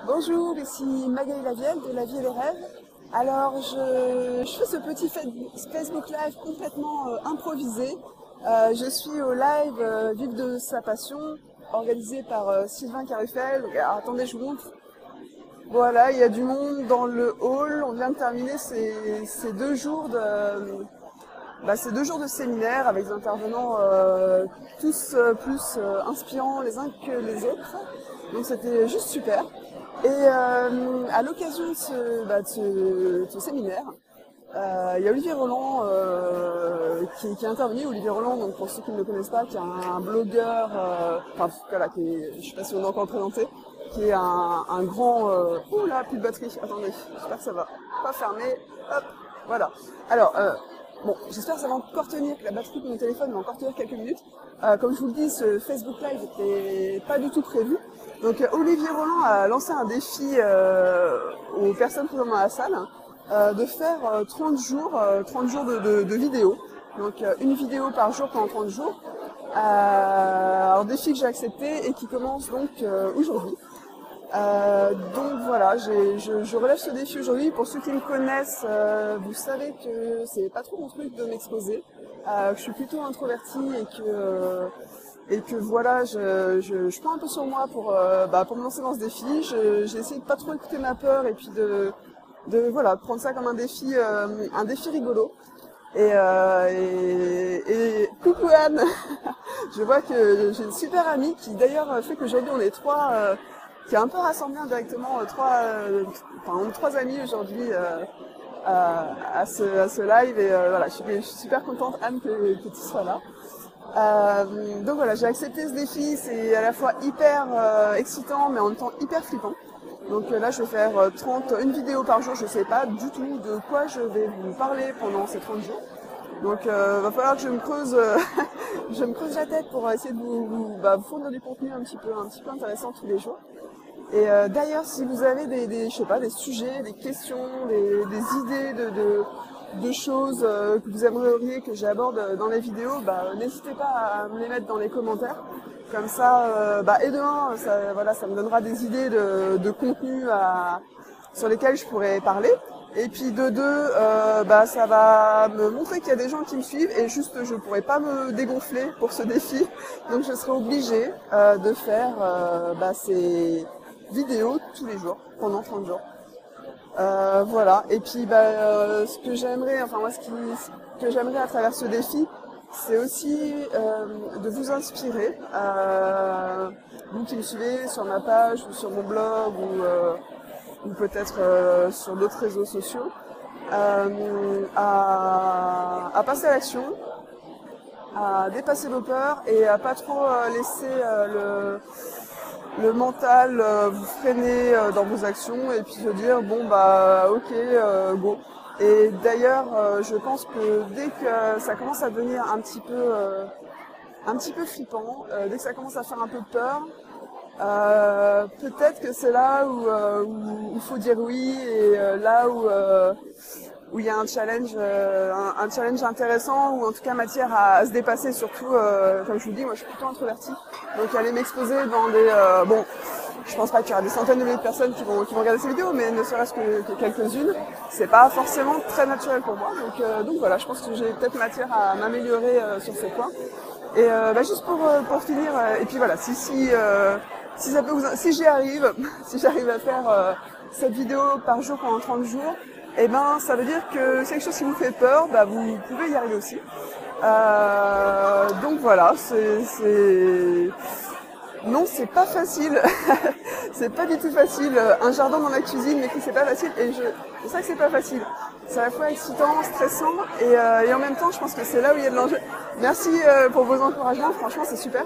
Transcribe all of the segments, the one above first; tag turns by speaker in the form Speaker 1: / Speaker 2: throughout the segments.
Speaker 1: Bonjour, ici Magali Lavielle de La Vie et les Rêves. Alors, je fais ce petit Facebook Live complètement improvisé. Je suis au live Vivre de sa passion, organisé par Sylvain Carruffel. Alors, attendez, je vous montre. Voilà, il y a du monde dans le hall. On vient de terminer ces 2 jours ces 2 jours de séminaire avec des intervenants tous plus inspirants les uns que les autres. Donc c'était juste super. Et à l'occasion de ce séminaire, il y a Olivier Roland qui est intervenu. Olivier Roland, donc pour ceux qui ne le connaissent pas, qui est un blogueur, je ne sais pas si on a encore présenté, qui est un grand... ouh là, plus de batterie, attendez, j'espère que ça va pas fermer. Hop, voilà. Alors, bon, j'espère que ça va encore tenir, que la batterie de mon téléphone va encore tenir quelques minutes. Comme je vous le dis, ce Facebook Live n'était pas du tout prévu. Donc Olivier Roland a lancé un défi aux personnes présentes dans la salle de faire 30 jours de vidéos. Donc une vidéo par jour pendant 30 jours. Un défi que j'ai accepté et qui commence donc aujourd'hui. Donc voilà, je relève ce défi aujourd'hui. Pour ceux qui me connaissent, vous savez que c'est pas trop mon truc de m'exposer. Que je suis plutôt introvertie et que voilà, je prends un peu sur moi pour me lancer dans ce défi. J'ai essayé de pas trop écouter ma peur et puis de prendre ça comme un défi rigolo. Et coucou Anne, je vois que j'ai une super amie qui d'ailleurs fait qu'aujourd'hui on est trois, qui a un peu rassemblé indirectement trois amis aujourd'hui à ce live et voilà, je suis super contente Anne que tu sois là. Donc voilà, j'ai accepté ce défi, c'est à la fois hyper excitant mais en même temps hyper flippant. Donc là je vais faire une vidéos par jour, je ne sais pas du tout de quoi je vais vous parler pendant ces 30 jours. Donc va falloir que je me creuse la tête pour essayer de vous fournir du contenu un petit peu intéressant tous les jours. Et d'ailleurs si vous avez des sujets, des questions, des idées de choses que vous aimeriez que j'aborde dans les vidéos, n'hésitez pas à me les mettre dans les commentaires. Comme ça, et demain, ça me donnera des idées de contenu sur lesquels je pourrais parler. Et puis de deux, ça va me montrer qu'il y a des gens qui me suivent et juste je pourrais pas me dégonfler pour ce défi. Donc je serai obligée de faire ces vidéos tous les jours, pendant 30 jours. Voilà, et puis ce que j'aimerais à travers ce défi, c'est aussi de vous inspirer, vous qui me suivez sur ma page ou sur mon blog ou peut-être sur d'autres réseaux sociaux, à passer à l'action, à dépasser vos peurs et à pas trop laisser le mental vous freiner dans vos actions et puis se dire ok, go. Et d'ailleurs je pense que dès que ça commence à devenir un petit peu flippant, dès que ça commence à faire un peu peur, peut-être que c'est là où il faut dire oui et là où il y a un challenge intéressant ou en tout cas matière à se dépasser, surtout comme je vous dis, moi je suis plutôt introvertie, donc aller m'exposer dans des je pense pas qu'il y aura des centaines de milliers de personnes qui vont regarder ces vidéos, mais ne serait-ce que quelques-unes, c'est pas forcément très naturel pour moi, donc voilà, je pense que j'ai peut-être matière à m'améliorer sur ces points. Et juste pour finir, et puis voilà, si ça peut si j'y arrive, si j'arrive à faire cette vidéo par jour pendant 30 jours, et ça veut dire que c'est quelque chose qui vous fait peur, vous pouvez y arriver aussi. Donc voilà, non, c'est pas facile. C'est pas du tout facile. Un jardin dans la cuisine, mais c'est pas facile. Et c'est ça que c'est pas facile. C'est à la fois excitant, stressant, et en même temps, je pense que c'est là où il y a de l'enjeu. Merci pour vos encouragements. Franchement, c'est super.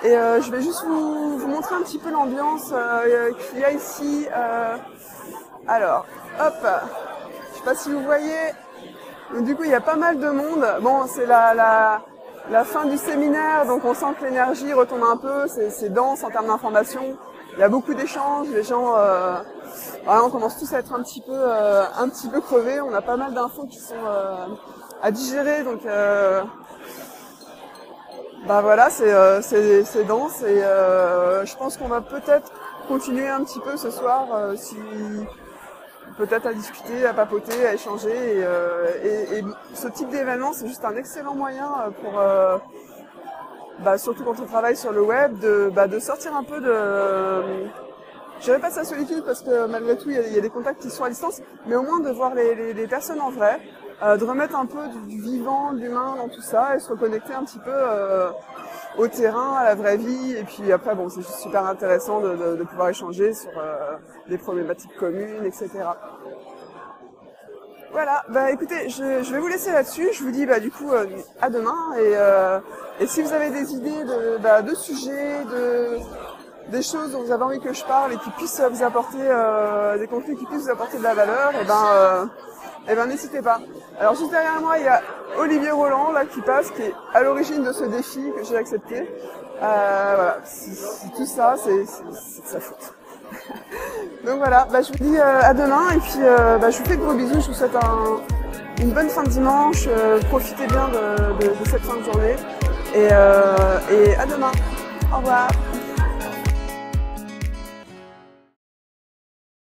Speaker 1: Et je vais juste vous montrer un petit peu l'ambiance qu'il y a ici. Alors, hop. Je sais pas si vous voyez. Mais du coup, il y a pas mal de monde. Bon, c'est la fin du séminaire, donc on sent que l'énergie retombe un peu, c'est dense en termes d'information. Il y a beaucoup d'échanges, les gens, on commence tous à être un petit peu crevés. On a pas mal d'infos qui sont à digérer, donc voilà, c'est dense et je pense qu'on va peut-être continuer un petit peu ce soir, si peut-être à discuter, à papoter, à échanger. Et ce type d'événement, c'est juste un excellent moyen pour, surtout quand on travaille sur le web, de sortir un peu de... Je dirais pas de sa solitude parce que malgré tout, il y a des contacts qui sont à distance, mais au moins de voir les personnes en vrai, de remettre un peu du vivant, de l'humain dans tout ça et se reconnecter un petit peu au terrain, à la vraie vie. Et puis après, bon, c'est juste super intéressant de pouvoir échanger sur des problématiques communes, etc. Voilà, écoutez, je vais vous laisser là-dessus. Je vous dis du coup à demain. Et si vous avez des idées de sujets, des choses dont vous avez envie que je parle et qui puissent vous apporter des contenus qui puissent vous apporter de la valeur, et ben n'hésitez pas. Alors juste derrière moi, il y a Olivier Roland là qui passe, qui est à l'origine de ce défi que j'ai accepté. Voilà, tout ça, c'est de sa faute. Donc voilà, je vous dis à demain et puis je vous fais de gros bisous, je vous souhaite une bonne fin de dimanche, profitez bien de cette fin de journée et à demain. Au revoir.